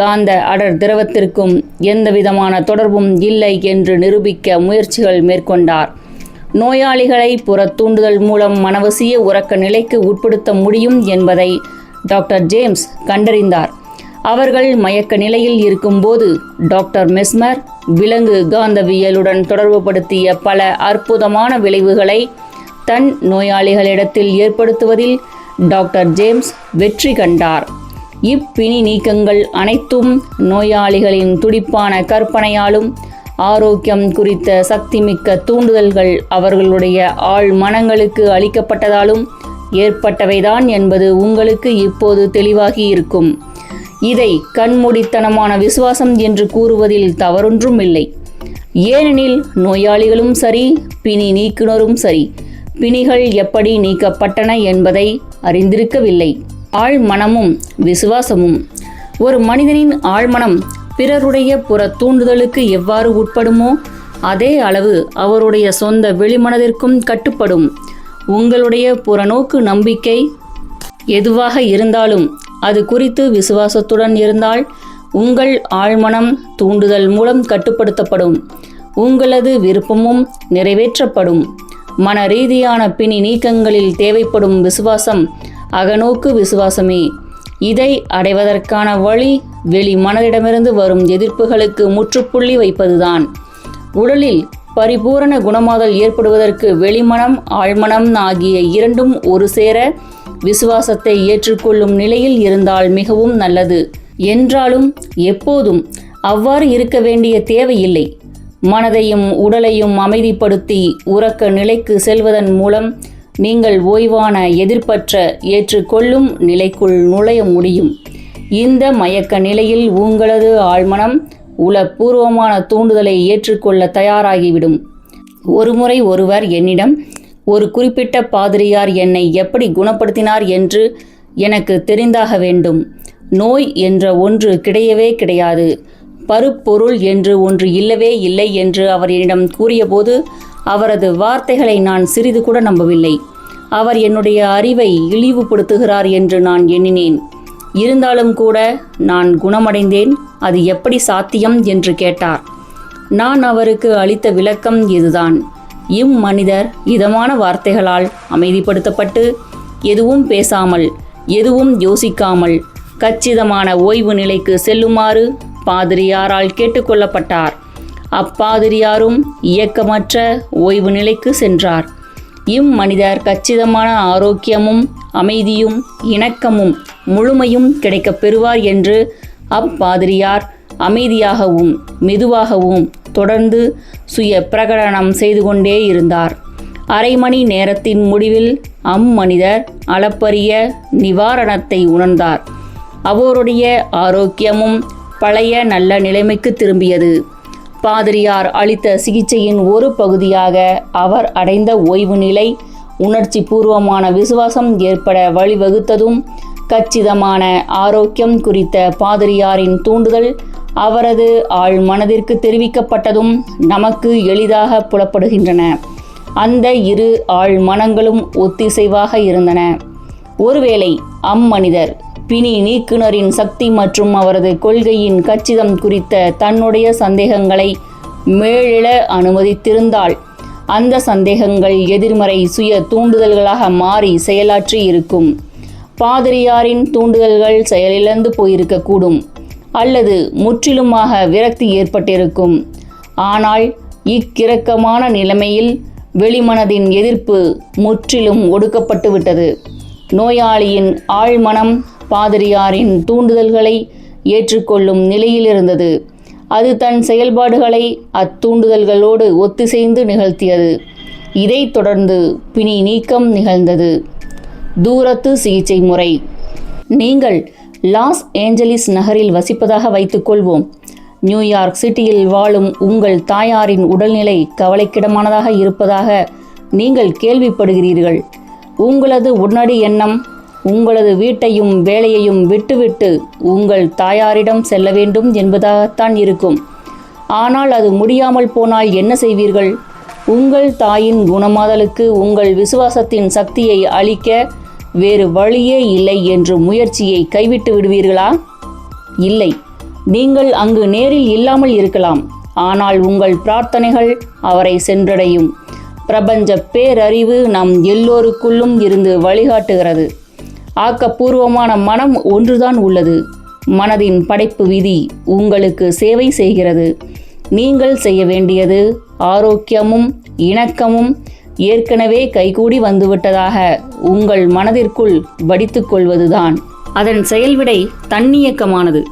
காந்த அடர் திரவத்திற்கும் எந்தவிதமான தொடர்பும் இல்லை என்று நிரூபிக்க முயற்சிகள் மேற்கொண்டார். நோயாளிகளை புற தூண்டுதல் மூலம் மனவசிய உறக்க நிலைக்கு உட்படுத்த முடியும் என்பதை டாக்டர் ஜேம்ஸ் கண்டறிந்தார். அவர்கள் மயக்க நிலையில் இருக்கும்போது டாக்டர் மெஸ்மர் விலங்கு காந்தவியலுடன் தொடர்புபடுத்திய பல அற்புதமான விளைவுகளை தன் நோயாளிகளிடத்தில் ஏற்படுத்துவதில் டாக்டர் ஜேம்ஸ் வெற்றி கண்டார். இப்பிணி நீக்கங்கள் அனைத்தும் நோயாளிகளின் துடிப்பான கற்பனையாலும் ஆரோக்கியம் குறித்த சக்திமிக்க தூண்டுதல்கள் அவர்களுடைய ஆழ் மனங்களுக்கு அளிக்கப்பட்டதாலும் ஏற்பட்டவைதான் என்பது உங்களுக்கு இப்போது தெளிவாகி இருக்கும். இதை கண்மூடித்தனமான விசுவாசம் என்று கூறுவதில் தவறொன்றும் இல்லை. ஏனெனில் நோயாளிகளும் சரி, பிணி நீக்குனரும் சரி, பிணிகள் எப்படி நீக்கப்பட்டன என்பதை அறிந்திருக்கவில்லை. ஆழ்மனமும் விசுவாசமும். ஒரு மனிதனின் ஆழ்மனம் பிறருடைய புற தூண்டுதலுக்கு எவ்வாறு உட்படுமோ அதே அளவு அவருடைய சொந்த வெளிமனதிற்கும் கட்டுப்படும். உங்களுடைய புறநோக்கு நம்பிக்கை எதுவாக இருந்தாலும் அது குறித்து விசுவாசத்துடன் இருந்தால் உங்கள் ஆழ்மனம் தூண்டுதல் மூலம் கட்டுப்படுத்தப்படும். உங்களது விருப்பமும் நிறைவேற்றப்படும். மன ரீதியான பிணி நீக்கங்களில் தேவைப்படும் விசுவாசம் அகநோக்கு விசுவாசமே. இதை அடைவதற்கான வழி வெளி மனதிடமிருந்து வரும் எதிர்ப்புகளுக்கு முற்றுப்புள்ளி வைப்பதுதான். உடலில் பரிபூரண குணமாதல் ஏற்படுவதற்கு வெளிமனம் ஆழ்மனம் ஆகிய இரண்டும் ஒரு சேர விசுவாசத்தை ஏற்றுக்கொள்ளும் நிலையில் இருந்தால் மிகவும் நல்லது. என்றாலும் எப்போதும் அவ்வாறு இருக்க வேண்டிய தேவையில்லை. மனதையும் உடலையும் அமைதிப்படுத்தி உறக்க நிலைக்கு செல்வதன் மூலம் நீங்கள் ஓய்வான எதிர்ப்பற்ற ஏற்றுக்கொள்ளும் நிலைக்குள் நுழைய முடியும். இந்த மயக்க நிலையில் உங்களது ஆழ்மனம் உளப்பூர்வமான தூண்டுதலை ஏற்றுக்கொள்ள தயாராகிவிடும். ஒருமுறை ஒருவர் என்னிடம், ஒரு குறிப்பிட்ட பாதிரியார் என்னை எப்படி குணப்படுத்தினார் என்று எனக்கு தெரிந்தாக வேண்டும். நோய் என்ற ஒன்று கிடையவே கிடையாது, பருப்பொருள் என்று ஒன்று இல்லவே இல்லை என்று அவர் என்னிடம் கூறியபோது அவரது வார்த்தைகளை நான் சிறிது கூட நம்பவில்லை. அவர் என்னுடைய அறிவை இழிவுபடுத்துகிறார் என்று நான் எண்ணினேன். இருந்தாலும் கூட நான் குணமடைந்தேன். அது எப்படி சாத்தியம் என்று கேட்டார். நான் அவருக்கு அளித்த விளக்கம் இதுதான். இம்மனிதர் இதமான வார்த்தைகளால் அமைதிப்படுத்தப்பட்டு எதுவும் பேசாமல் எதுவும் யோசிக்காமல் கச்சிதமான ஓய்வு நிலைக்கு செல்லுமாறு பாதிரியாரால் கேட்டுக்கொள்ளப்பட்டார். அப்பாதிரியாரும் இயக்கமற்ற ஓய்வு நிலைக்கு சென்றார். இம்மனிதர் கச்சிதமான ஆரோக்கியமும் அமைதியும் இணக்கமும் முழுமையும் கிடைக்கப் பெறுவார் என்று அப்பாதிரியார் அமைதியாகவும் மெதுவாகவும் தொடர்ந்து சுய பிரகடனம் செய்து கொண்டே இருந்தார். அரை மணி நேரத்தின் முடிவில் அம்மனிதர் அளப்பரிய நிவாரணத்தை உணர்ந்தார். அவருடைய ஆரோக்கியமும் பழைய நல்ல நிலைமைக்கு திரும்பியது. பாதிரியார் அளித்த சிகிச்சையின் ஒரு பகுதியாக அவர் அடைந்த ஓய்வு நிலை உணர்ச்சி பூர்வமான விசுவாசம் ஏற்பட வழிவகுத்ததும் கச்சிதமான ஆரோக்கியம் குறித்த பாதிரியாரின் தூண்டுதல் அவரது ஆழ் மனதிற்கு தெரிவிக்கப்பட்டதும் நமக்கு எளிதாக புலப்படுகின்றன. அந்த இரு ஆழ் மனங்களும் ஒத்திசைவாக இருந்தன. ஒருவேளை அம்மனிதர் பிணி நீக்குனரின் சக்தி மற்றும் அவரது கொள்கையின் கச்சிதம் குறித்த தன்னுடைய சந்தேகங்களை மேலெழ அனுமதித்திருந்தால் அந்த சந்தேகங்கள் எதிர்மறை சுய தூண்டுதல்களாக மாறி செயலாற்றி இருக்கும். பாதிரியாரின் தூண்டுதல்கள் செயலிழந்து போயிருக்கக்கூடும், அல்லது முற்றிலுமாக விரக்தி ஏற்பட்டிருக்கும். ஆனால் இக்கிரக்கமான நிலைமையில் வெளிமனதின் எதிர்ப்பு முற்றிலும் ஒடுக்கப்பட்டு விட்டது. நோயாளியின் ஆழ்மனம் பாதிரியாரின் தூண்டுதல்களை ஏற்றுக்கொள்ளும் நிலையில் இருந்தது. அது தன் செயல்பாடுகளை அத்தூண்டுதல்களோடு ஒத்திசைந்து நிகழ்த்தியது. இதைத் தொடர்ந்து பிணி நீக்கம் நிகழ்ந்தது. தூரத்து சிகிச்சை முறை. நீங்கள் லாஸ் ஏஞ்சலிஸ் நகரில் வசிப்பதாக வைத்துக்கொள்வோம். நியூயார்க் சிட்டியில் வாழும் உங்கள் தாயாரின் உடல்நிலை கவலைக்கிடமானதாக இருப்பதாக நீங்கள் கேள்விப்படுகிறீர்கள். உங்களது உடனடி எண்ணம் உங்களது வீட்டையும் வேலையையும் விட்டுவிட்டு உங்கள் தாயாரிடம் செல்ல வேண்டும் என்பதாகத்தான் இருக்கும். ஆனால் அது முடியாமல் போனால் என்ன செய்வீர்கள்? உங்கள் தாயின் குணமாதலுக்கு உங்கள் விசுவாசத்தின் சக்தியை அளிக்க வேறு வழியே இல்லை என்று முயற்சியை கைவிட்டு விடுவீர்களா? இல்லை. நீங்கள் அங்கு நேரில் இல்லாமல் இருக்கலாம், ஆனால் உங்கள் பிரார்த்தனைகள் அவரை சென்றடையும். பிரபஞ்ச பேரறிவு நம் எல்லோருக்குள்ளும் இருந்து வழிகாட்டுகிறது. ஆக்கப்பூர்வமான மனம் ஒன்றுதான் உள்ளது. மனதின் படைப்பு விதி உங்களுக்கு சேவை செய்கிறது. நீங்கள் செய்ய வேண்டியது ஆரோக்கியமும் இணக்கமும் ஏற்கனவே கைகூடி வந்துவிட்டதாக உங்கள் மனதிற்குள் வடித்துக் கொள்வதுதான். அதன் செயல்விடை தன்னியக்கமானது.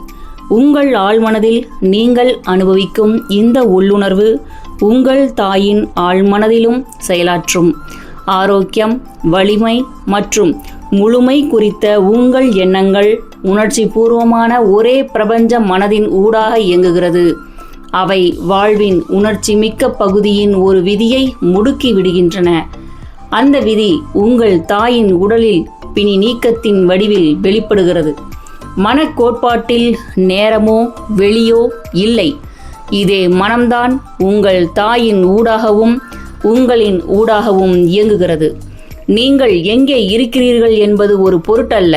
உங்கள் ஆழ்மனதில் நீங்கள் அனுபவிக்கும் இந்த உள்ளுணர்வு உங்கள் தாயின் ஆழ்மனதிலும் செயலாற்றும். ஆரோக்கியம், வலிமை மற்றும் முழுமை குறித்த உங்கள் எண்ணங்கள் உணர்ச்சி பூர்வமான ஒரே பிரபஞ்ச மனதின் ஊடாக இயங்குகிறது. அவை வாழ்வின் உணர்ச்சி மிக்க பகுதியின் ஒரு விதியை முடுக்கி விடுகின்றன. அந்த விதி உங்கள் தாயின் உடலில் பிணி நீக்கத்தின் வடிவில் வெளிப்படுகிறது. மனக்கோட்பாட்டில் நேரமோ வெளியோ இல்லை. இதே மனம்தான் உங்கள் தாயின் ஊடாகவும் உங்களின் ஊடாகவும் இயங்குகிறது. நீங்கள் எங்கே இருக்கிறீர்கள் என்பது ஒரு பொருட்டல்ல.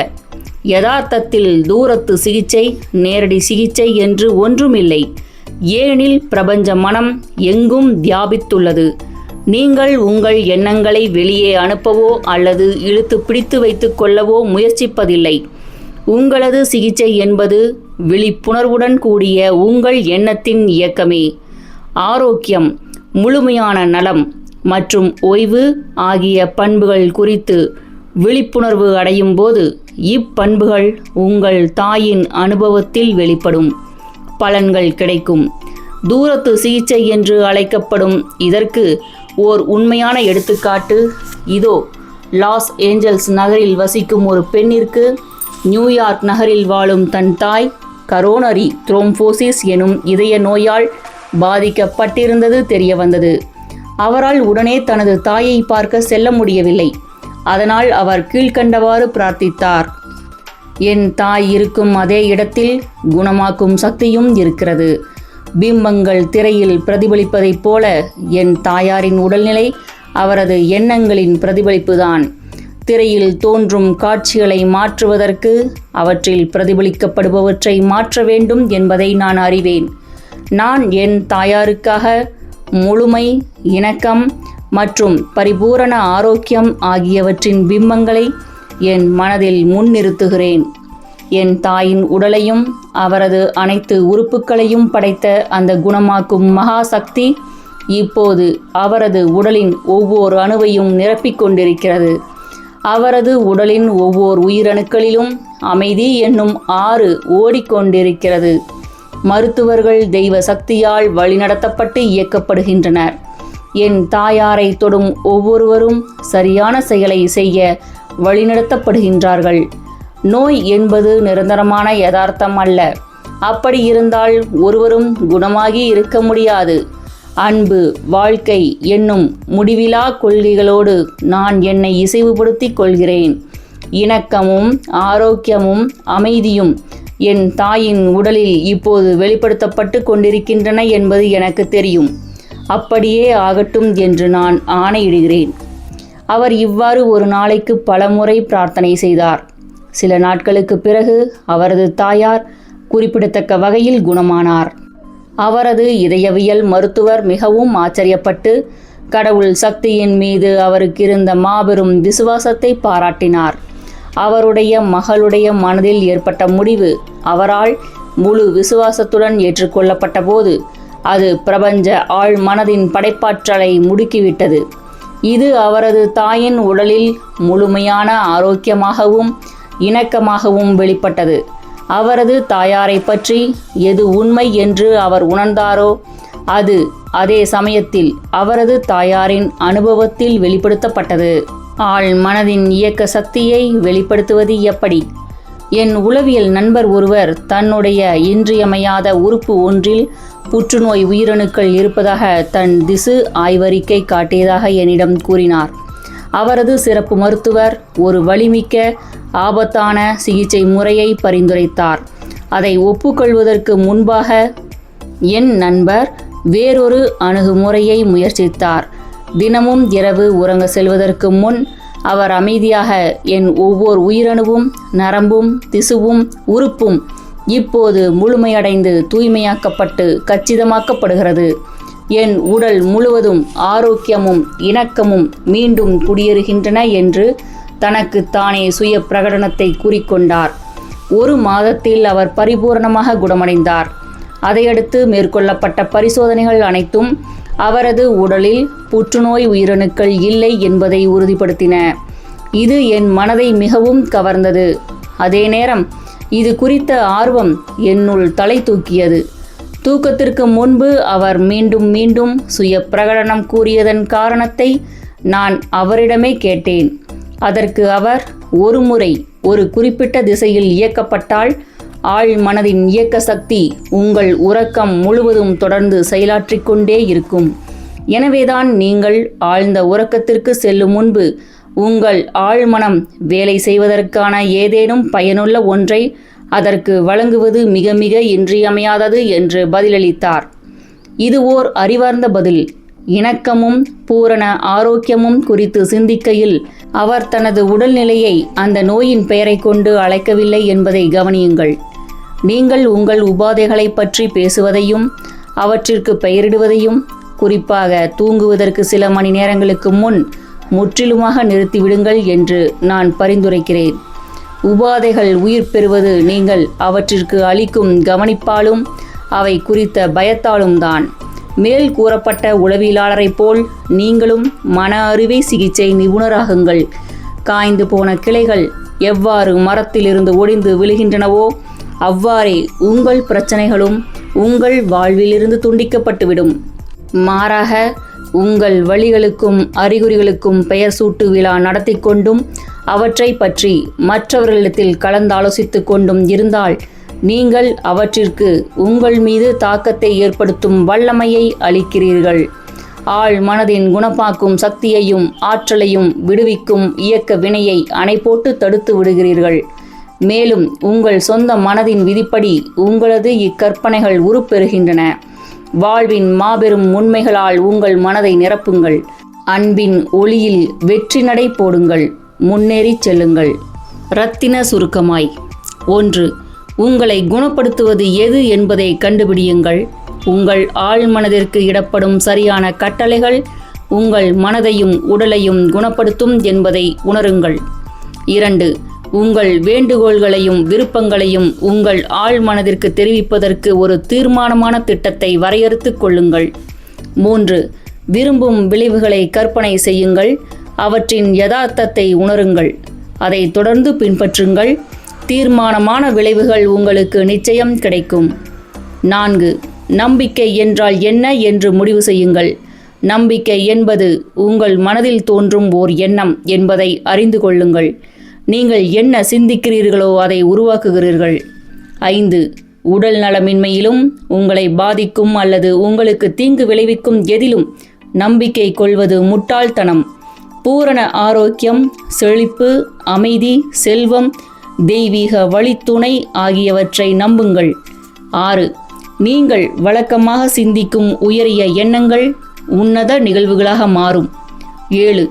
யதார்த்தத்தில் தூரத்து சிகிச்சை, நேரடி சிகிச்சை என்று ஒன்றுமில்லை. ஏனெனில் பிரபஞ்ச மனம் எங்கும் வியாபித்துள்ளது. நீங்கள் உங்கள் எண்ணங்களை வெளியே அனுப்பவோ அல்லது இழுத்து பிடித்து வைத்து கொள்ளவோ முயற்சிப்பதில்லை. உங்களது சிகிச்சை என்பது விழிப்புணர்வுடன் கூடிய உங்கள் எண்ணத்தின் இயக்கமே. ஆரோக்கியம், முழுமையான நலம் மற்றும் ஓய்வு ஆகிய பண்புகள் குறித்து விழிப்புணர்வு அடையும் போது இப்பண்புகள் உங்கள் தாயின் அனுபவத்தில் வெளிப்படும். பலன்கள் கிடைக்கும். தூரத்து சிகிச்சை என்று அழைக்கப்படும் இதற்கு ஓர் உண்மையான எடுத்துக்காட்டு இதோ. லாஸ் ஏஞ்சல்ஸ் நகரில் வசிக்கும் ஒரு பெண்ணிற்கு நியூயார்க் நகரில் வாழும் தன் தாய் கரோனரி த்ரோம்போசிஸ் எனும் இதய நோயால் பாதிக்கப்பட்டிருந்தது தெரிய வந்தது. அவரால் உடனே தனது தாயை பார்க்க செல்ல முடியவில்லை. அதனால் அவர் கீழ்க்கண்டவாறு பிரார்த்தித்தார். என் தாய் இருக்கும் அதே இடத்தில் குணமாக்கும் சக்தியும் இருக்கிறது. பிம்பங்கள் திரையில் பிரதிபலிப்பதைப் போல என் தாயாரின் உடல்நிலை அவரது எண்ணங்களின் பிரதிபலிப்புதான். திரையில் தோன்றும் காட்சிகளை மாற்றுவதற்கு அவற்றில் பிரதிபலிக்கப்படுபவற்றை மாற்ற வேண்டும் என்பதை நான் அறிவேன். நான் என் தாயாருக்காக முழுமை, இணக்கம் மற்றும் பரிபூரண ஆரோக்கியம் ஆகியவற்றின் பிம்பங்களை என் மனதில் முன்னிறுத்துகிறேன். என் தாயின் உடலையும் அவரது அனைத்து உறுப்புகளையும் படைத்த அந்த குணமாக்கும் மகா சக்தி இப்போது அவரது உடலின் ஒவ்வொரு அணுவையும் நிரப்பிக் கொண்டிருக்கிறது. அவரது உடலின் ஒவ்வொரு உயிரணுக்களிலும் அமைதி என்னும் ஆறு ஓடிக்கொண்டிருக்கிறது. மருத்துவர்கள் தெய்வ சக்தியால் வழிநடத்தப்பட்டு இயக்கப்படுகின்றனர். என் தாயாரை தொடும் ஒவ்வொருவரும் சரியான செயலை செய்ய வழிநடத்தப்படுகின்றார்கள். நோய் என்பது நிரந்தரமான யதார்த்தம் அல்ல. அப்படி இருந்தால் ஒருவரும் குணமாகி இருக்க முடியாது. அன்பு, வாழ்க்கை என்னும் முடிவிலா கொள்கைகளோடு நான் என்னை இசைவுபடுத்திக் கொள்கிறேன். இணக்கமும் ஆரோக்கியமும் அமைதியும் என் தாயின் உடலில் இப்போது வெளிப்படுத்தப்பட்டு கொண்டிருக்கின்றன என்பது எனக்கு தெரியும். அப்படியே ஆகட்டும் என்று நான் ஆணையிடுகிறேன். அவர் இவ்வாறு ஒரு நாளைக்கு பலமுறை பிரார்த்தனை செய்தார். சில நாட்களுக்கு பிறகு அவரது தாயார் குறிப்பிடத்தக்க வகையில் குணமானார். அவரது இதயவியல் மருத்துவர் மிகவும் ஆச்சரியப்பட்டு கடவுள் சக்தியின் மீது அவருக்கு இருந்த மாபெரும் விசுவாசத்தை பாராட்டினார். அவருடைய மகளுடைய மனதில் ஏற்பட்ட முடிவு அவரால் முழு விசுவாசத்துடன் ஏற்றுக்கொள்ளப்பட்ட போது அது பிரபஞ்ச ஆழ் மனதின் படைப்பாற்றலை முடுக்கிவிட்டது. இது அவரது தாயின் உடலில் முழுமையான ஆரோக்கியமாகவும் இணக்கமாகவும் வெளிப்பட்டது. அவரது தாயாரை பற்றி எது உண்மை என்று அவர் உணர்ந்தாரோ அது அதே சமயத்தில் அவரது தாயாரின் அனுபவத்தில் வெளிப்படுத்தப்பட்டது. ஆழ் மனதின் இயக்க சக்தியை வெளிப்படுத்துவது எப்படி? என் உளவியல் நண்பர் ஒருவர் தன்னுடைய இன்றியமையாத உறுப்பு ஒன்றில் புற்றுநோய் உயிரணுக்கள் இருப்பதாக தன் திசு ஆய்வறிக்கை காட்டியதாக என்னிடம் கூறினார். அவரது சிறப்பு மருத்துவர் ஒரு வலிமிக்க ஆபத்தான சிகிச்சை முறையை பரிந்துரைத்தார். அதை ஒப்புக்கொள்வதற்கு முன்பாக என் நண்பர் வேறொரு அணுகுமுறையை முயற்சித்தார். தினமும் இரவு உறங்க செல்வதற்கு முன் அவர் அமைதியாக, என் ஒவ்வொரு உயிரணுவும் நரம்பும் திசுவும் உறுப்பும் இப்போது முழுமையடைந்து தூய்மையாக்கப்பட்டு கச்சிதமாக்கப்படுகிறது. என் உடல் முழுவதும் ஆரோக்கியமும் இணக்கமும் மீண்டும் குடியேறுகின்றன என்று தனக்கு தானே சுய பிரகடனத்தை கூறிக்கொண்டார். 1 மாதத்தில் அவர் பரிபூரணமாக குணமடைந்தார். அதையடுத்து மேற்கொள்ளப்பட்ட பரிசோதனைகள் அனைத்தும் அவரது உடலில் புற்றுநோய் உயிரணுக்கள் இல்லை என்பதை உறுதிப்படுத்தின. இது என் மனதை மிகவும் கவர்ந்தது. அதே நேரம் இது குறித்த ஆர்வம் என்னுள் தலை தூக்கியது. தூக்கத்திற்கு முன்பு அவர் மீண்டும் மீண்டும் சுய பிரகடனம் கூறியதன் காரணத்தை நான் அவரிடமே கேட்டேன். அதற்கு அவர், ஒரு முறை ஒரு குறிப்பிட்ட திசையில் இயக்கப்பட்டால் ஆழ் மனதின் இயக்க சக்தி உங்கள் உறக்கம் முழுவதும் தொடர்ந்து செயலாற்றிக் கொண்டே இருக்கும். எனவேதான் நீங்கள் ஆழ்ந்த உறக்கத்திற்கு செல்லும் முன்பு உங்கள் ஆழ்மனம் வேலை செய்வதற்கான ஏதேனும் பயனுள்ள ஒன்றை அதற்கு வழங்குவது மிக மிக இன்றியமையாதது என்று பதிலளித்தார். இது ஓர் அறிவார்ந்த பதில். இணக்கமும் பூரண ஆரோக்கியமும் குறித்து சிந்திக்கையில் அவர் தனது உடல்நிலையை அந்த நோயின் பெயரை கொண்டு அழைக்கவில்லை என்பதை கவனியுங்கள். நீங்கள் உங்கள் உபாதைகளை பற்றி பேசுவதையும் அவற்றிற்கு பெயரிடுவதையும், குறிப்பாக தூங்குவதற்கு சில மணி நேரங்களுக்கு முன் முற்றிலுமாக நிறுத்திவிடுங்கள் என்று நான் பரிந்துரைக்கிறேன். உபாதைகள் உயிர் பெறுவது நீங்கள் அவற்றிற்கு அளிக்கும் கவனிப்பாலும் அவை குறித்த பயத்தாலும் தான். மேல் கூறப்பட்ட உளவியலாளரைப் போல் நீங்களும் மன அறுவை சிகிச்சை நிபுணராகுங்கள். காய்ந்து போன கிளைகள் எவ்வாறு மரத்திலிருந்து ஒடிந்து விழுகின்றனவோ அவ்வாறே உங்கள் பிரச்சனைகளும் உங்கள் வாழ்விலிருந்து துண்டிக்கப்பட்டுவிடும். மாறாக உங்கள் வழிகளுக்கும் அறிகுறிகளுக்கும் பெயர் சூட்டு விழா நடத்தி கொண்டும் அவற்றை பற்றி மற்றவர்களிடத்தில் கலந்தாலோசித்து கொண்டும் இருந்தால் நீங்கள் அவற்றிற்கு உங்கள் மீது தாக்கத்தை ஏற்படுத்தும் வல்லமையை அளிக்கிறீர்கள். ஆழ் மனதின் குணப்பாக்கும் சக்தியையும் ஆற்றலையும் விடுவிக்கும் இயக்க வினையை அணைபோட்டு தடுத்து விடுகிறீர்கள். மேலும் உங்கள் சொந்த மனதின் விதிப்படி உங்களது இக்கற்பனைகள் உருப்பெறுகின்றன. வாழ்வின் மாபெரும் உண்மைகளால் உங்கள் மனதை நிரப்புங்கள். அன்பின் ஒளியில் வெற்றி நடை போடுங்கள். முன்னேறி செல்லுங்கள். இரத்தின சுருக்கமாய்: 1. உங்களை குணப்படுத்துவது எது என்பதை கண்டுபிடியுங்கள். உங்கள் ஆழ்மனதிற்கு இடப்படும் சரியான கட்டளைகள் உங்கள் மனதையும் உடலையும் குணப்படுத்தும் என்பதை உணருங்கள். 2. உங்கள் வேண்டுகோள்களையும் விருப்பங்களையும் உங்கள் ஆழ்மனதிற்கு தெரிவிப்பதற்கு ஒரு தீர்மானமான திட்டத்தை வரையறுத்துக் கொள்ளுங்கள். 3. விரும்பும் விளைவுகளை கற்பனை செய்யுங்கள். அவற்றின் யதார்த்தத்தை உணருங்கள். அதை தொடர்ந்து பின்பற்றுங்கள். தீர்மானமான விளைவுகள் உங்களுக்கு நிச்சயம் கிடைக்கும். 4. நம்பிக்கை என்றால் என்ன என்று முடிவு செய்யுங்கள். நம்பிக்கை என்பது உங்கள் மனதில் தோன்றும் ஓர் எண்ணம் என்பதை அறிந்து கொள்ளுங்கள். நீங்கள் என்ன சிந்திக்கிறீர்களோ அதை உருவாக்குகிறீர்கள். 5. உடல் நலமின்மையிலும் உங்களை பாதிக்கும் அல்லது உங்களுக்கு தீங்கு விளைவிக்கும் எதிலும் நம்பிக்கை கொள்வது முட்டாள்தனம். பூரண ஆரோக்கியம், செழிப்பு, அமைதி, செல்வம், தெய்வீக வழித்துணை ஆகியவற்றை நம்புங்கள். 6. நீங்கள் வழக்கமாக சிந்திக்கும் உயரிய எண்ணங்கள் உன்னத நிகழ்வுகளாக மாறும். 7.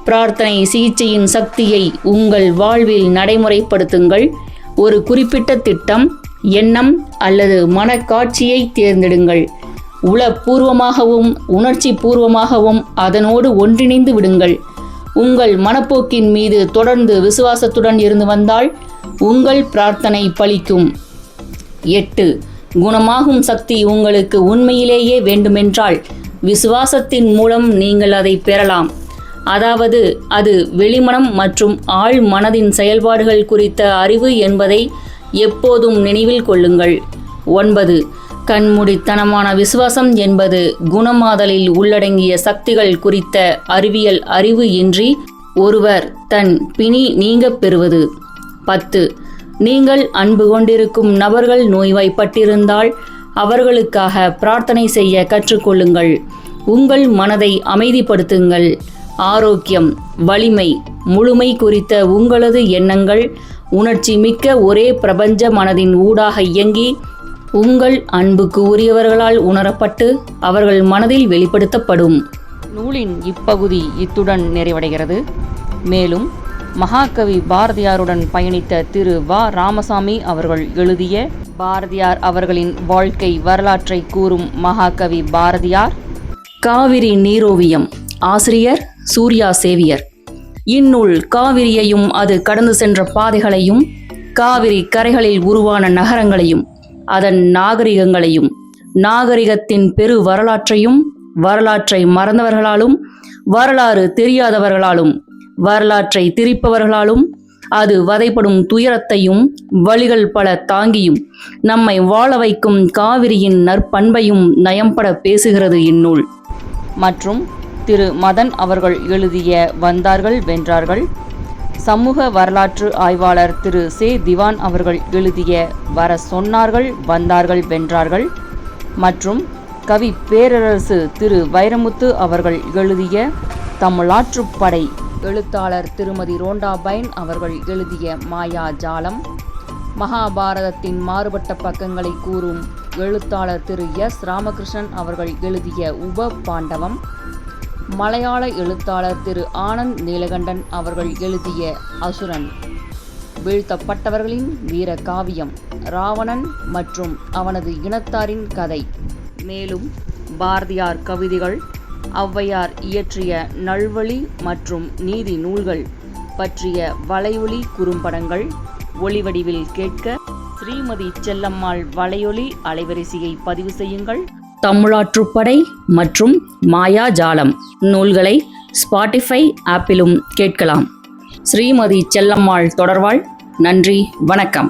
பிரார்த்தனை சிகிச்சையின் சக்தியை உங்கள் வாழ்வில் நடைமுறைப்படுத்துங்கள். ஒரு குறிப்பிட்ட திட்டம், எண்ணம் அல்லது மனக்காட்சியை தேர்ந்தெடுங்கள். உளப்பூர்வமாகவும் உணர்ச்சி பூர்வமாகவும் அதனோடு ஒன்றிணைந்து விடுங்கள். உங்கள் மனப்போக்கின் மீது தொடர்ந்து விசுவாசத்துடன் இருந்து வந்தால் உங்கள் பிரார்த்தனை பலிக்கும். 8. குணமாகும் சக்தி உங்களுக்கு உண்மையிலேயே வேண்டுமென்றால் விசுவாசத்தின் மூலம் நீங்கள் அதை பெறலாம். அதாவது அது வெளிமனம் மற்றும் ஆழ் மனதின் செயல்பாடுகள் குறித்த அறிவு என்பதை எப்போதும் நினைவில் கொள்ளுங்கள். 9. கண்மூடித்தனமான விசுவாசம் என்பது குணமாதலில் உள்ளடங்கிய சக்திகள் குறித்த அறிவியல் அறிவு இன்றி ஒருவர் தன் பிணி நீங்கப் பெறுவது. 10. நீங்கள் அன்பு கொண்டிருக்கும் நபர்கள் நோய்வாய்ப்பட்டிருந்தால் அவர்களுக்காக பிரார்த்தனை செய்ய கற்றுக்கொள்ளுங்கள். உங்கள் மனதை அமைதிப்படுத்துங்கள். ஆரோக்கியம், வலிமை, முழுமை குறித்த உங்களது எண்ணங்கள் உணர்ச்சி மிக்க ஒரே பிரபஞ்ச மனதின் ஊடாக இயங்கி உங்கள் அன்புக்கு உரியவர்களால் உணரப்பட்டு அவர்கள் மனதில் வெளிப்படுத்தப்படும். நூலின் இப்பகுதி இத்துடன் நிறைவடைகிறது. மேலும் மகாகவி பாரதியாருடன் பயணித்த திரு வ. ராமசாமி அவர்கள் எழுதிய பாரதியார் அவர்களின் வாழ்க்கை வரலாற்றை கூறும் மகாகவி பாரதியார், காவிரி நீரோவியம். ஆசிரியர் சூர்யா சேவியர். இந்நூல் காவிரியையும் அது கடந்து சென்ற பாதைகளையும், காவிரி கரைகளில் உருவான நகரங்களையும், அதன் நாகரிகங்களையும், நாகரிகத்தின் பெரு வரலாற்றையும், வரலாற்றை மறந்தவர்களாலும், வரலாறு தெரியாதவர்களாலும், வரலாற்றை திரிப்பவர்களாலும், அது வதைப்படும் துயரத்தையும் வழிகள் பல தாங்கியும் நம்மை வாழ வைக்கும் காவிரியின் நற்பண்பையும் நயம்பட பேசுகிறது இந்நூல். மற்றும் திரு மதன் அவர்கள் எழுதிய வந்தார்கள் வென்றார்கள், சமூக வரலாற்று ஆய்வாளர் திரு சே. திவான் அவர்கள் எழுதிய வர சொன்னார்கள் வந்தார்கள் வென்றார்கள், மற்றும் கவி பேரரசு திரு வைரமுத்து அவர்கள் எழுதிய தமிழாற்றுப்படை, எழுத்தாளர் திருமதி ரோண்டா பைன் அவர்கள் எழுதிய மாயா ஜாலம், மகாபாரதத்தின் மாறுபட்ட பக்கங்களை கூறும் எழுத்தாளர் திரு எஸ். ராமகிருஷ்ணன் அவர்கள் எழுதிய உப பாண்டவம், மலையாள எழுத்தாளர் திரு ஆனந்த் நீலகண்டன் அவர்கள் எழுதிய அசுரன், வீழ்த்தப்பட்டவர்களின் வீர காவியம், ராவணன் மற்றும் அவனது இனத்தாரின் கதை, மேலும் பாரதியார் கவிதைகள், ஔவையார் இயற்றிய நல்வழி மற்றும் நீதி நூல்கள் பற்றிய வலையொலி குறும்படங்கள் ஒளிவடிவில் கேட்க ஸ்ரீமதி செல்லம்மாள் வலையொலி அலைவரிசையை பதிவு செய்யுங்கள். தமிழாற்றுப்படை மற்றும் மாயாஜாலம் நூல்களை ஸ்பாட்டிஃபை ஆப்பிலும் கேட்கலாம். ஸ்ரீமதி செல்லம்மாள் தொடர்வாள். நன்றி, வணக்கம்.